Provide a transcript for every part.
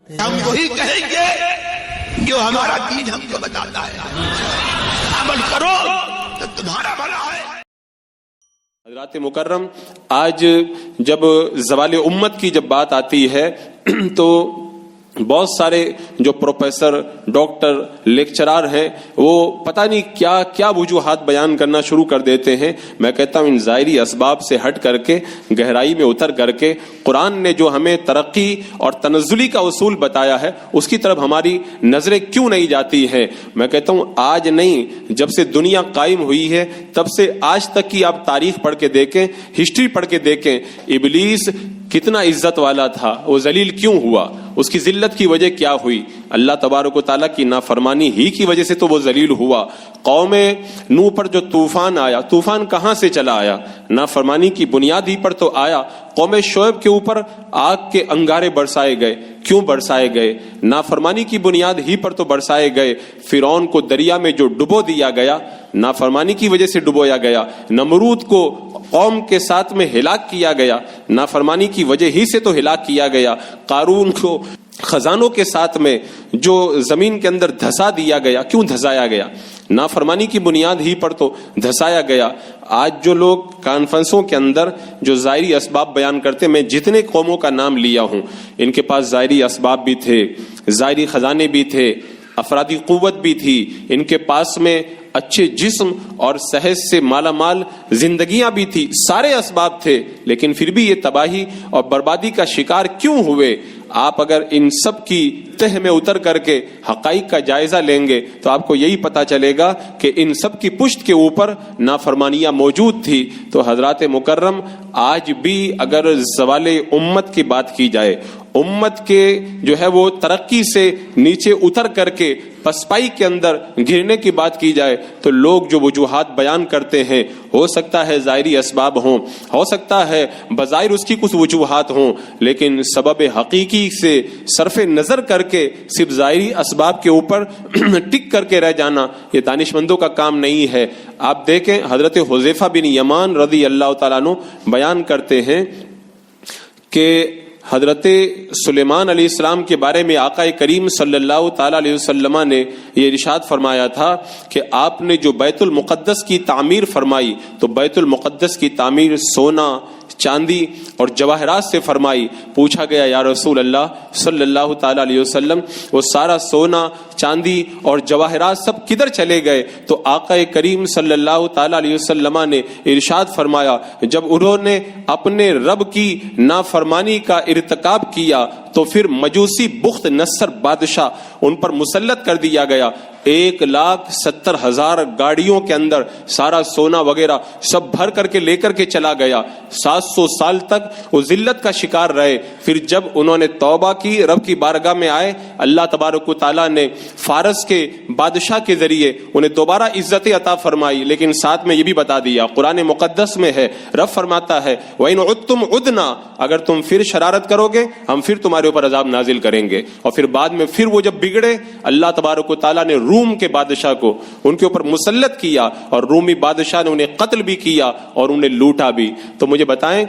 ہم وہی کہیں گے جو ہمارا دین ہم کو بتاتا ہے، عمل کرو تو تمہارا بھلا ہے۔ حضرات مکرم، آج جب زوال امت کی جب بات آتی ہے تو بہت سارے جو پروفیسر، ڈاکٹر، لیکچرار ہیں وہ پتہ نہیں کیا کیا وجوہات بیان کرنا شروع کر دیتے ہیں۔ میں کہتا ہوں ان ظاہری اسباب سے ہٹ کر کے، گہرائی میں اتر کر کے، قرآن نے جو ہمیں ترقی اور تنزلی کا اصول بتایا ہے اس کی طرف ہماری نظریں کیوں نہیں جاتی ہیں؟ میں کہتا ہوں آج نہیں، جب سے دنیا قائم ہوئی ہے تب سے آج تک کی آپ تاریخ پڑھ کے دیکھیں، ہسٹری پڑھ کے دیکھیں، ابلیس کتنا عزت والا تھا، وہ ذلیل کیوں ہوا؟ اس کی ذلت کی وجہ کیا ہوئی؟ اللہ تبارک و تعالیٰ کی نافرمانی ہی کی وجہ سے تو وہ ذلیل ہوا۔ قوم نوح پر جو طوفان آیا، طوفان کہاں سے چلا آیا؟ نافرمانی کی بنیاد ہی پر تو آیا۔ قوم شعیب کے اوپر آگ کے انگارے برسائے گئے، کیوں برسائے گئے؟ نافرمانی کی بنیاد ہی پر تو برسائے گئے۔ فرعون کو دریا میں جو ڈبو دیا گیا، نافرمانی کی وجہ سے ڈبویا گیا۔ نمرود کو قوم کے ساتھ میں ہلاک کیا گیا، نافرمانی کی وجہ ہی سے تو ہلاک کیا گیا۔ قارون کو خزانوں کے ساتھ میں جو زمین کے اندر دھسا دیا گیا، کیوں دھسایا گیا؟ نافرمانی کی بنیاد ہی پر تو دھسایا گیا۔ آج جو لوگ کانفرنسوں کے اندر جو ظاہری اسباب بیان کرتے، میں جتنے قوموں کا نام لیا ہوں ان کے پاس ظاہری اسباب بھی تھے، ظاہری خزانے بھی تھے، افرادی قوت بھی تھی، ان کے پاس میں اچھے جسم اور صحت سے مالا مال زندگیاں بھی تھی، سارے اسباب تھے، لیکن پھر بھی یہ تباہی اور بربادی کا شکار کیوں ہوئے؟ آپ اگر ان سب کی تہ میں اتر کر کے حقائق کا جائزہ لیں گے تو آپ کو یہی پتا چلے گا کہ ان سب کی پشت کے اوپر نافرمانیاں موجود تھی۔ تو حضرات مکرم، آج بھی اگر زوال امت کی بات کی جائے، امت کے جو ہے وہ ترقی سے نیچے اتر کر کے پسپائی کے اندر گرنے کی بات کی جائے تو لوگ جو وجوہات بیان کرتے ہیں، ہو سکتا ہے ظاہری اسباب ہوں، ہو سکتا ہے بظاہر اس کی کچھ وجوہات ہوں، لیکن سبب حقیقی سے صرف نظر کر کے صرف ظاہری اسباب کے اوپر ٹک کر کے رہ جانا یہ دانشمندوں کا کام نہیں ہے۔ آپ دیکھیں حضرت حذیفہ بن یمان رضی اللہ تعالیٰ عنہ بیان کرتے ہیں کہ حضرت سلیمان علیہ السلام کے بارے میں آقا کریم صلی اللہ تعالیٰ علیہ وسلم نے یہ ارشاد فرمایا تھا کہ آپ نے جو بیت المقدس کی تعمیر فرمائی تو بیت المقدس کی تعمیر سونا، چاندی اور جواہرات سے فرمائی۔ پوچھا گیا یا رسول اللہ صلی اللہ تعالیٰ علیہ وسلم وہ سارا سونا، چاندی اور جواہرات سب کدھر چلے گئے؟ تو آقا کریم صلی اللہ تعالیٰ علیہ وسلم نے ارشاد فرمایا جب انہوں نے اپنے رب کی نافرمانی کا ارتکاب کیا تو پھر مجوسی بخت نصر بادشاہ ان پر مسلط کر دیا گیا۔ 1,70,000 گاڑیوں کے اندر سارا سونا وغیرہ سب بھر کر کے لے کر کے چلا گیا۔ 700 سال تک وہ ذلت کا شکار رہے۔ پھر جب انہوں نے توبہ کی، رب کی بارگاہ میں آئے، اللہ تبارک و تعالیٰ نے فارس کے بادشاہ کے ذریعے انہیں دوبارہ عزت عطا فرمائی، لیکن ساتھ میں یہ بھی بتا دیا، قرآن مقدس میں ہے، رب فرماتا ہے وَإِنْ عُدْتُمْ عُدْنَا، اگر تم پھر شرارت کرو گے ہم پھر تمہارے اوپر عذاب نازل کریں گے۔ اور پھر بعد میں پھر وہ جب بگڑے، اللہ تبارک و تعالیٰ نے روم کے بادشاہ کو ان کے اوپر مسلط کیا اور رومی بادشاہ نے انہیں قتل بھی کیا اور انہیں لوٹا بھی۔ تو مجھے بتائیں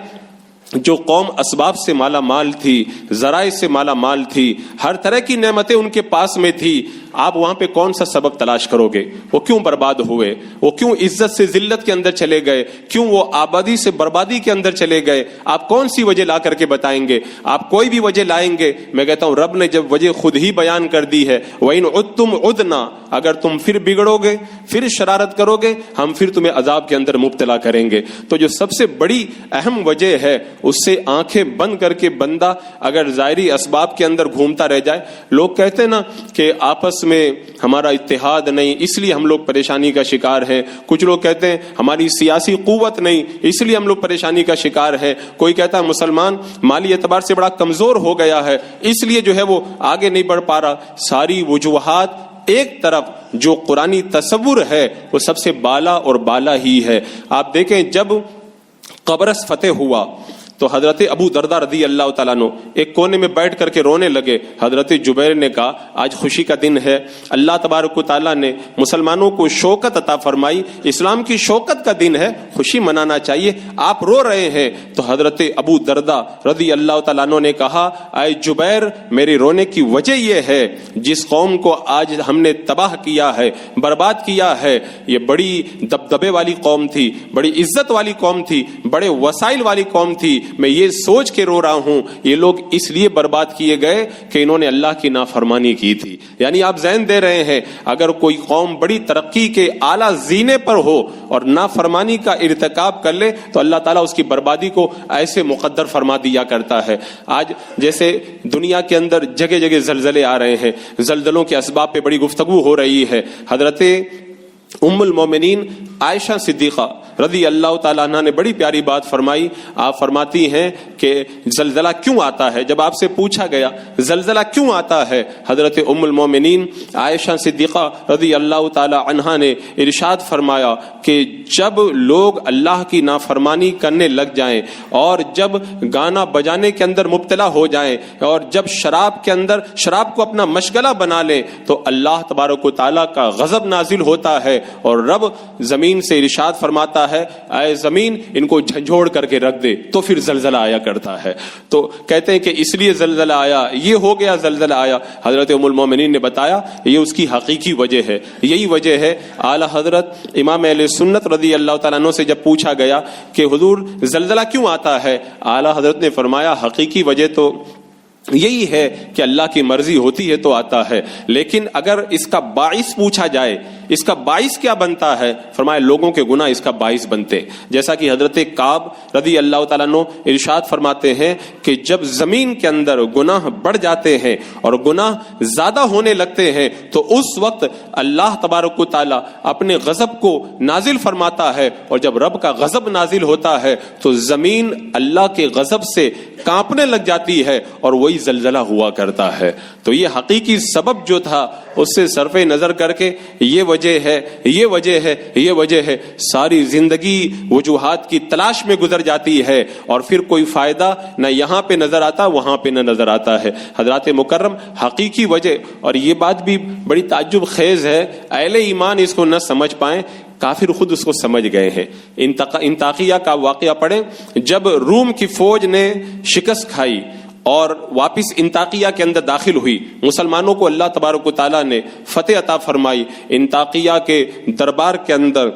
جو قوم اسباب سے مالا مال تھی، ذرائع سے مالا مال تھی، ہر طرح کی نعمتیں ان کے پاس میں تھی، آپ وہاں پہ کون سا سبق تلاش کرو گے؟ وہ کیوں برباد ہوئے؟ وہ کیوں عزت سے ذلت کے اندر چلے گئے؟ کیوں وہ آبادی سے بربادی کے اندر چلے گئے؟ آپ کون سی وجہ لا کر کے بتائیں گے؟ آپ کوئی بھی وجہ لائیں گے؟ میں کہتا ہوں رب نے جب وجہ خود ہی بیان کر دی ہے وَإِنْ عُدْتُمْ عُدْنَا، اگر تم پھر بگڑو گے، پھر شرارت کرو گے، ہم پھر تمہیں عذاب کے اندر مبتلا کریں گے۔ تو جو سب سے بڑی اہم وجہ ہے اس سے آنکھیں بند کر کے بندہ اگر ظاہری اسباب کے اندر گھومتا رہ جائے، لوگ کہتے ہیں نا کہ آپس میں ہمارا اتحاد نہیں اس لیے ہم لوگ پریشانی کا شکار ہیں، کچھ لوگ کہتے ہیں ہماری سیاسی قوت نہیں اس لیے ہم لوگ پریشانی کا شکار ہیں، کوئی کہتا ہے مسلمان مالی اعتبار سے بڑا کمزور ہو گیا ہے اس لیے جو ہے وہ آگے نہیں بڑھ پا رہا۔ ساری وجوہات ایک طرف جو قرآنی تصور ہے وہ سب سے بالا اور بالا ہی ہے۔ آپ دیکھیں جب قبرص فتح ہوا تو حضرت ابو دردہ رضی اللہ تعالیٰ عنہ ایک کونے میں بیٹھ کر کے رونے لگے. حضرت جبیر نے کہا آج خوشی کا دن ہے, اللہ تبارک و تعالیٰ نے مسلمانوں کو شوکت عطا فرمائی, اسلام کی شوکت کا دن ہے, خوشی منانا چاہیے, آپ رو رہے ہیں. تو حضرت ابو دردہ رضی اللہ تعالیٰ عنہ نے کہا اے جبیر, میرے رونے کی وجہ یہ ہے جس قوم کو آج ہم نے تباہ کیا ہے, برباد کیا ہے, یہ بڑی دبدبے والی قوم تھی, بڑی عزت والی قوم تھی, بڑے وسائل والی قوم تھی, میں یہ سوچ کے رو رہا ہوں یہ لوگ اس لیے برباد کیے گئے کہ انہوں نے اللہ کی نافرمانی کی تھی. یعنی آپ ذہن دے رہے ہیں اگر کوئی قوم بڑی ترقی کے اعلیٰ زینے پر ہو اور نافرمانی کا ارتکاب کر لے تو اللہ تعالیٰ اس کی بربادی کو ایسے مقدر فرما دیا کرتا ہے. آج جیسے دنیا کے اندر جگہ جگہ زلزلے آ رہے ہیں, زلزلوں کے اسباب پہ بڑی گفتگو ہو رہی ہے. حضرت ام المومنین عائشہ صدیقہ رضی اللہ تعالیٰ عنہ نے بڑی پیاری بات فرمائی. آپ فرماتی ہیں کہ زلزلہ کیوں آتا ہے, جب آپ سے پوچھا گیا زلزلہ کیوں آتا ہے, حضرت ام المومنین عائشہ صدیقہ رضی اللہ تعالیٰ عنہ نے ارشاد فرمایا کہ جب لوگ اللہ کی نافرمانی کرنے لگ جائیں اور جب گانا بجانے کے اندر مبتلا ہو جائیں اور جب شراب کو اپنا مشغلہ بنا لیں تو اللہ تبارک و تعالیٰ کا غضب نازل ہوتا ہے اور رب زمین سے ارشاد فرماتا ہے اے زمین ان کو جھنجھوڑ کر کے رکھ دے, تو پھر زلزلہ آیا کرتا ہے. تو کہتے ہیں کہ اس لیے زلزلہ آیا, یہ ہو گیا زلزلہ آیا. حضرت ام المومنین نے بتایا یہ اس کی حقیقی وجہ ہے. یہی وجہ ہے اعلی حضرت امام اہل سنت رضی اللہ تعالیٰ عنہ سے جب پوچھا گیا کہ حضور زلزلہ کیوں آتا ہے, اعلی حضرت نے فرمایا حقیقی وجہ تو یہی ہے کہ اللہ کی مرضی ہوتی ہے تو آتا ہے, لیکن اگر اس کا باعث پوچھا جائے اس کا باعث کیا بنتا ہے, فرمایا لوگوں کے گناہ اس کا باعث بنتے. جیسا کہ حضرت کعب رضی اللہ تعالیٰ عنہ ارشاد فرماتے ہیں کہ جب زمین کے اندر گناہ بڑھ جاتے ہیں اور گناہ زیادہ ہونے لگتے ہیں تو اس وقت اللہ تبارک و تعالیٰ اپنے غضب کو نازل فرماتا ہے, اور جب رب کا غضب نازل ہوتا ہے تو زمین اللہ کے غضب سے کانپنے لگ جاتی ہے اور وہی زلزلہ ہوا کرتا ہے. تو یہ حقیقی سبب جو تھا اس سے صرف نظر کر کے یہ وجہ ہے ساری زندگی وجوہات کی تلاش میں گزر جاتی ہے اور پھر کوئی فائدہ نہ یہاں پہ نظر آتا وہاں پہ نہ نظر آتا ہے. حضرات مکرم حقیقی وجہ, اور یہ بات بھی بڑی تعجب خیز ہے, اہل ایمان اس کو نہ سمجھ پائیں, کافر خود اس کو سمجھ گئے ہیں. انطاکیہ کا واقعہ پڑھیں, جب روم کی فوج نے شکست کھائی اور واپس انطاکیہ کے اندر داخل ہوئی, مسلمانوں کو اللہ تبارک و تعالیٰ نے فتح عطا فرمائی. انطاکیہ کے دربار کے اندر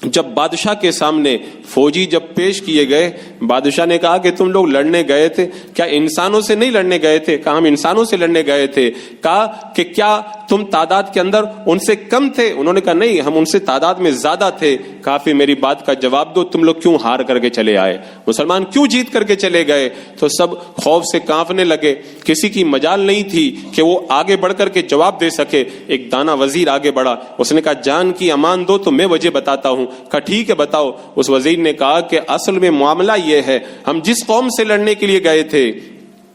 جب بادشاہ کے سامنے فوجی جب پیش کیے گئے, بادشاہ نے کہا کہ تم لوگ لڑنے گئے تھے, کیا انسانوں سے نہیں لڑنے گئے تھے؟ کہا ہم انسانوں سے لڑنے گئے تھے. کہا کہ کیا تم تعداد کے اندر ان سے کم تھے؟ انہوں نے کہا نہیں, ہم ان سے تعداد میں زیادہ تھے. کہا پھر میری بات کا جواب دو, تم لوگ کیوں ہار کر کے چلے آئے, مسلمان کیوں جیت کر کے چلے گئے؟ تو سب خوف سے کانپنے لگے, کسی کی مجال نہیں تھی کہ وہ آگے بڑھ کر کے جواب دے سکے. ایک دانا وزیر آگے بڑھا, اس نے کہا جان کی امان دو تو میں وجہ بتاتا ہوں. کہا ٹھیک ہے بتاؤ. اس وزیر نے کہا کہ اصل میں معاملہ یہ ہے, ہم جس قوم سے لڑنے کے لیے گئے تھے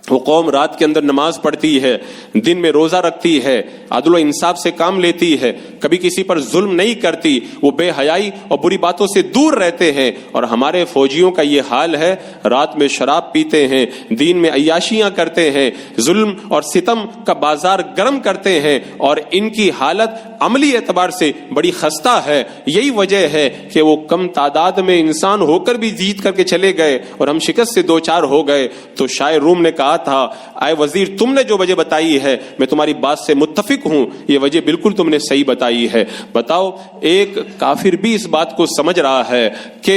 وہ قوم رات کے اندر نماز پڑھتی ہے, دن میں روزہ رکھتی ہے, عدل و انصاف سے کام لیتی ہے, کبھی کسی پر ظلم نہیں کرتی, وہ بے حیائی اور بری باتوں سے دور رہتے ہیں. اور ہمارے فوجیوں کا یہ حال ہے, رات میں شراب پیتے ہیں, دین میں عیاشیاں کرتے ہیں, ظلم اور ستم کا بازار گرم کرتے ہیں, اور ان کی حالت عملی اعتبار سے بڑی خستہ ہے. یہی وجہ ہے کہ وہ کم تعداد میں انسان ہو کر بھی جیت کر کے چلے گئے اور ہم شکست سے دو چار ہو گئے. تو شاعر روم نے کہا تھا اے وزیر, تم نے جو وجہ بتائی ہے میں تمہاری بات سے متفق ہوں, یہ وجہ بالکل تم نے صحیح بتائی ہے. بتاؤ, ایک کافر بھی اس بات کو سمجھ رہا ہے کہ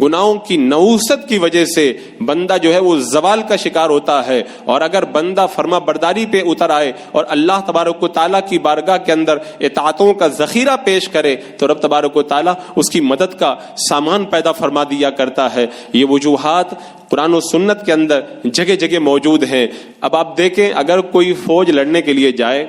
گناہوں کی نحوست کی وجہ سے بندہ جو ہے وہ زوال کا شکار ہوتا ہے, اور اگر بندہ فرما برداری پہ اتر آئے اور اللہ تبارک و تعالیٰ کی بارگاہ کے اندر اطاعتوں کا ذخیرہ پیش کرے تو رب تبارک و تعالیٰ اس کی مدد کا سامان پیدا فرما دیا کرتا ہے. یہ وجوہات قرآن و سنت کے اندر جگہ جگہ موجود ہیں. اب آپ دیکھیں, اگر کوئی فوج لڑنے کے لیے جائے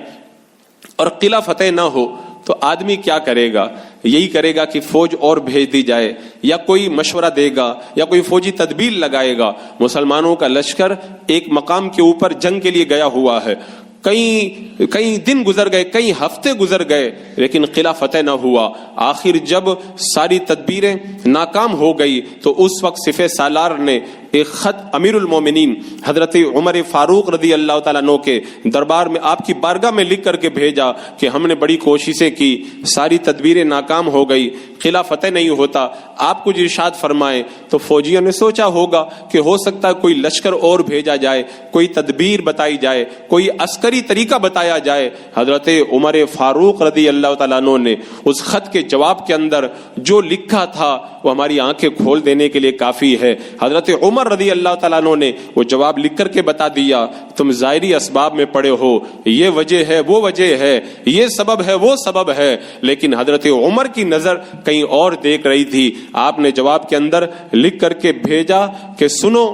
اور قلعہ فتح نہ ہو تو آدمی کیا کرے گا؟ یہی کرے گا کہ فوج اور بھیج دی جائے, یا کوئی مشورہ دے گا, یا کوئی فوجی تدبیر لگائے گا. مسلمانوں کا لشکر ایک مقام کے اوپر جنگ کے لیے گیا ہوا ہے, کئی دن گزر گئے, کئی ہفتے گزر گئے, لیکن قلعہ فتح نہ ہوا. آخر جب ساری تدبیریں ناکام ہو گئی تو اس وقت سپہ سالار نے ایک خط امیر المومنین حضرت عمر فاروق رضی اللہ تعالیٰ عنہ کے دربار میں آپ کی بارگاہ میں لکھ کر کے بھیجا کہ ہم نے بڑی کوششیں کی، ساری تدبیریں ناکام ہو گئی، قلعہ فتح نہیں ہوتا، آپ کچھ ارشاد فرمائیں۔ تو فوجیوں نے سوچا ہوگا کہ ہو سکتا ہے کوئی لشکر اور بھیجا جائے، کوئی تدبیر بتائی جائے، کوئی عسکری طریقہ بتایا جائے۔ حضرت عمر فاروق رضی اللہ تعالیٰ عنہ نے اس خط کے جواب کے اندر جو لکھا تھا وہ ہماری آنکھیں کھول دینے کے لیے کافی ہے۔ حضرت عمر رضی اللہ تعالیٰ عنہ نے وہ جواب لکھ کر کے بتا دیا، تم ظاہری اسباب میں پڑے ہو، یہ وجہ ہے وہ وجہ ہے، یہ سبب ہے وہ سبب ہے، لیکن حضرت عمر کی نظر کہیں اور دیکھ رہی تھی۔ آپ نے جواب کے اندر لکھ کر کے بھیجا کہ سنو،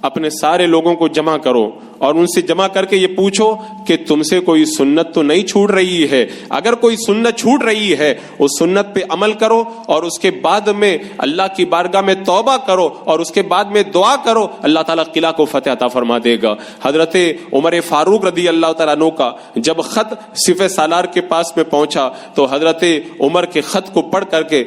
اپنے سارے لوگوں کو جمع کرو اور ان سے جمع کر کے یہ پوچھو کہ تم سے کوئی سنت تو نہیں چھوٹ رہی ہے، اگر کوئی سنت چھوٹ رہی ہے اس سنت پہ عمل کرو اور اس کے بعد میں اللہ کی بارگاہ میں توبہ کرو اور اس کے بعد میں دعا کرو، اللہ تعالیٰ قلعہ کو فتح عطا فرما دے گا۔ حضرت عمر فاروق رضی اللہ تعالیٰ عنہ کا جب خط سپہ سالار کے پاس میں پہنچا تو حضرت عمر کے خط کو پڑھ کر کے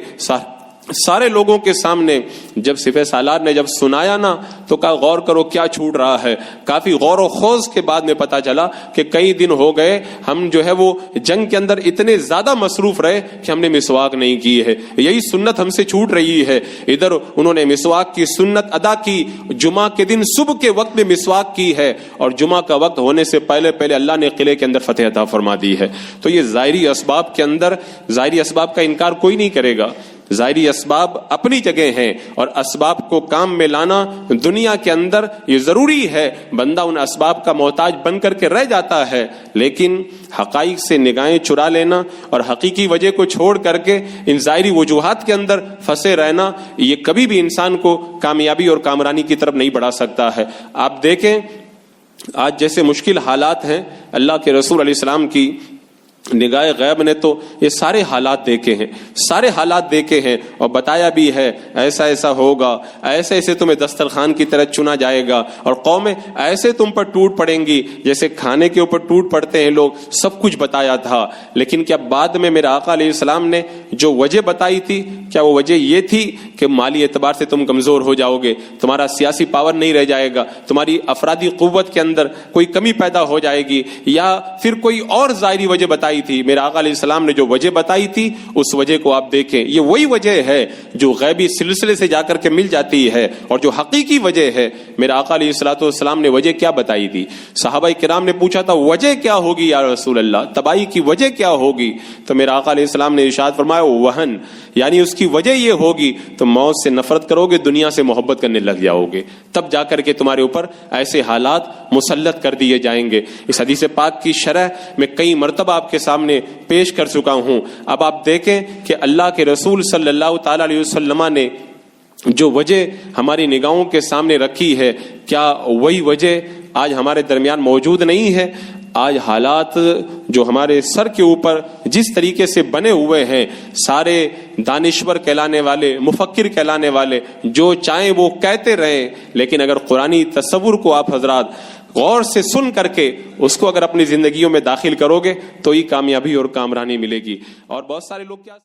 سارے لوگوں کے سامنے جب سپہ سالار نے جب سنایا نا تو کہا غور کرو کیا چھوٹ رہا ہے۔ کافی غور و خوض کے بعد میں پتا چلا کہ کئی دن ہو گئے ہم جو ہے وہ جنگ کے اندر اتنے زیادہ مصروف رہے کہ ہم نے مسواک نہیں کی ہے، یہی سنت ہم سے چھوٹ رہی ہے۔ ادھر انہوں نے مسواک کی سنت ادا کی، جمعہ کے دن صبح کے وقت میں مسواک کی ہے اور جمعہ کا وقت ہونے سے پہلے پہلے اللہ نے قلعے کے اندر فتح عطا فرما دی ہے۔ تو یہ ظاہری اسباب کے اندر، ظاہری اسباب کا انکار کوئی نہیں کرے گا، ظاہری اسباب اپنی جگہ ہیں اور اسباب کو کام میں لانا دنیا کے اندر یہ ضروری ہے۔ بندہ ان اسباب کا محتاج بن کر کے رہ جاتا ہے، لیکن حقائق سے نگاہیں چرا لینا اور حقیقی وجہ کو چھوڑ کر کے ان ظاہری وجوہات کے اندر پھنسے رہنا یہ کبھی بھی انسان کو کامیابی اور کامرانی کی طرف نہیں بڑھا سکتا ہے۔ آپ دیکھیں آج جیسے مشکل حالات ہیں، اللہ کے رسول علیہ السلام کی نگاہ غیب نے تو یہ سارے حالات دیکھے ہیں، سارے حالات دیکھے ہیں اور بتایا بھی ہے ایسا ایسا ہوگا، ایسے ایسے تمہیں دسترخوان کی طرح چنا جائے گا اور قومیں ایسے تم پر ٹوٹ پڑیں گی جیسے کھانے کے اوپر ٹوٹ پڑتے ہیں لوگ، سب کچھ بتایا تھا۔ لیکن کیا بعد میں میرے آقا علیہ السلام نے جو وجہ بتائی تھی کیا وہ وجہ یہ تھی کہ مالی اعتبار سے تم کمزور ہو جاؤ گے، تمہارا سیاسی پاور نہیں رہ جائے گا، تمہاری افرادی قوت کے اندر کوئی کمی پیدا ہو جائے گی، یا پھر کوئی اور ظاہری وجہ بتائی تھی؟ میرے آقا علیہ السلام نے جو وجہ بتائی تھی اس وجہ کو آپ دیکھیں، یہ وہی وجہ ہے جو غیبی سلسلے سے جا کر کے مل جاتی ہے اور جو حقیقی وجہ ہے۔ میرے آقا علیہ السلام نے وجہ کیا بتائی تھی؟ صحابہ کرام نے پوچھا تھا وجہ کیا ہوگی یا رسول اللہ، تباہی کی وجہ کیا ہوگی؟ تو میرے آقا علیہ السلام نے ارشاد فرمایا وہن، یعنی اس کی وجہ یہ ہوگی تم موت سے نفرت کرو گے، دنیا سے محبت کرنے لگ جاؤ گے، تب جا کر کے تمہارے اوپر ایسے حالات مسلط کر دیے جائیں گے۔ اس حدیث پاک کی شرح میں کئی مرتبہ آپ کے سامنے پیش کر چکا ہوں۔ اب آپ دیکھیں کہ اللہ کے رسول صلی اللہ تعالی علیہ وسلم نے جو وجہ ہماری نگاہوں کے سامنے رکھی ہے، کیا وہی وجہ آج ہمارے درمیان موجود نہیں ہے؟ آج حالات جو ہمارے سر کے اوپر جس طریقے سے بنے ہوئے ہیں، سارے دانشور کہلانے والے، مفکر کہلانے والے جو چاہیں وہ کہتے رہیں، لیکن اگر قرآنی تصور کو آپ حضرات غور سے سن کر کے اس کو اگر اپنی زندگیوں میں داخل کرو گے تو ہی کامیابی اور کامرانی ملے گی۔ اور بہت سارے لوگ کیا